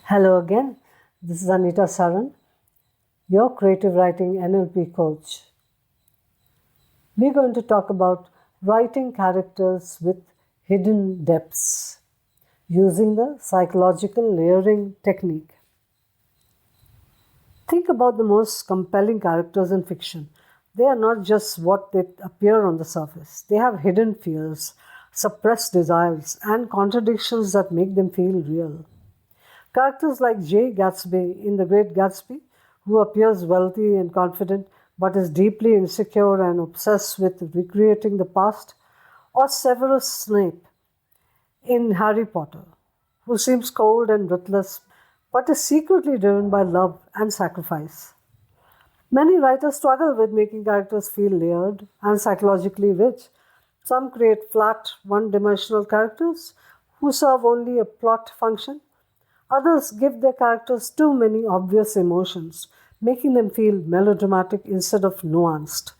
Hello again, this is Anita Saran, your creative writing NLP coach. We're going to talk about writing characters with hidden depths using the psychological layering technique. Think about the most compelling characters in fiction. They are not just what they appear on the surface. They have hidden fears, suppressed desires, and contradictions that make them feel real. Characters like Jay Gatsby in The Great Gatsby, who appears wealthy and confident but is deeply insecure and obsessed with recreating the past, or Severus Snape in Harry Potter, who seems cold and ruthless but is secretly driven by love and sacrifice. Many writers struggle with making characters feel layered and psychologically rich. Some create flat, one-dimensional characters who serve only a plot function. Others give their characters too many obvious emotions, making them feel melodramatic instead of nuanced.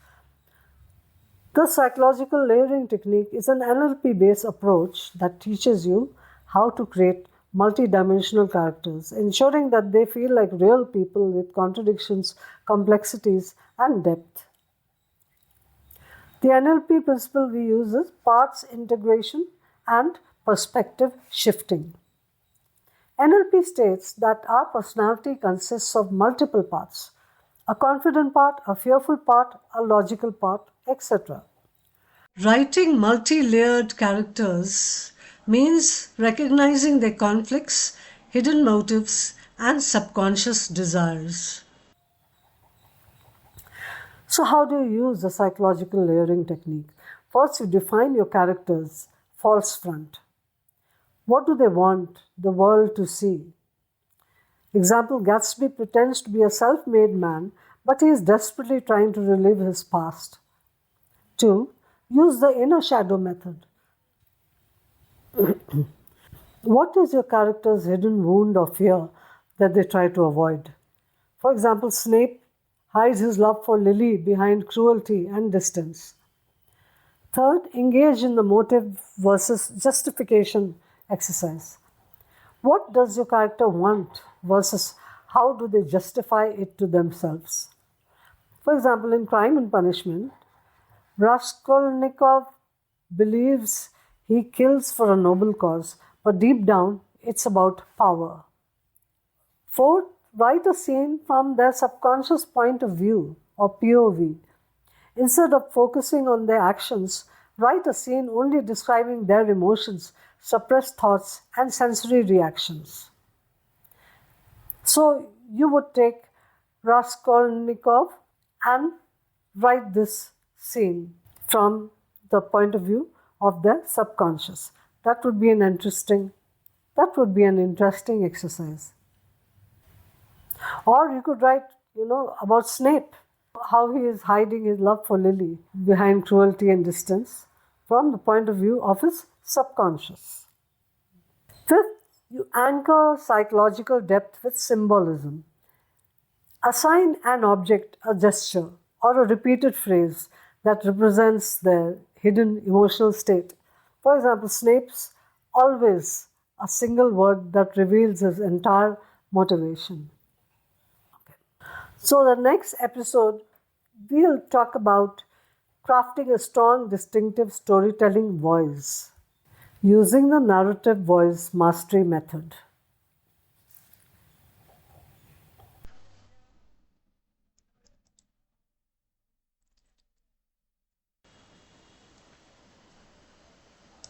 The psychological layering technique is an NLP-based approach that teaches you how to create multi-dimensional characters, ensuring that they feel like real people with contradictions, complexities, and depth. The NLP principle we use is parts integration and perspective shifting. NLP states that our personality consists of multiple parts: a confident part, a fearful part, a logical part, etc. Writing multi-layered characters means recognizing their conflicts, hidden motives, and subconscious desires. So how do you use the psychological layering technique? First, you define your character's false front. What do they want the world to see? Example, Gatsby pretends to be a self-made man, but he is desperately trying to relive his past. 2. Use the inner shadow method. What is your character's hidden wound or fear that they try to avoid? For example, Snape hides his love for Lily behind cruelty and distance. 3rd, engage in the motive versus justification exercise. What does your character want versus how do they justify it to themselves? For example, in Crime and Punishment, Raskolnikov believes he kills for a noble cause, but deep down it's about power. 4th, write a scene from their subconscious point of view or POV. Instead of focusing on their actions, write a scene only describing their emotions, suppressed thoughts, and sensory reactions. So you would take Raskolnikov and write this scene from the point of view of their subconscious. That would be an interesting exercise. Or you could write, about Snape, how he is hiding his love for Lily behind cruelty and distance from the point of view of his subconscious. 5th, you anchor psychological depth with symbolism. Assign an object, a gesture, or a repeated phrase that represents their hidden emotional state. For example, Snape's always a single word that reveals his entire motivation. So the next episode, we'll talk about crafting a strong, distinctive storytelling voice using the narrative voice mastery method.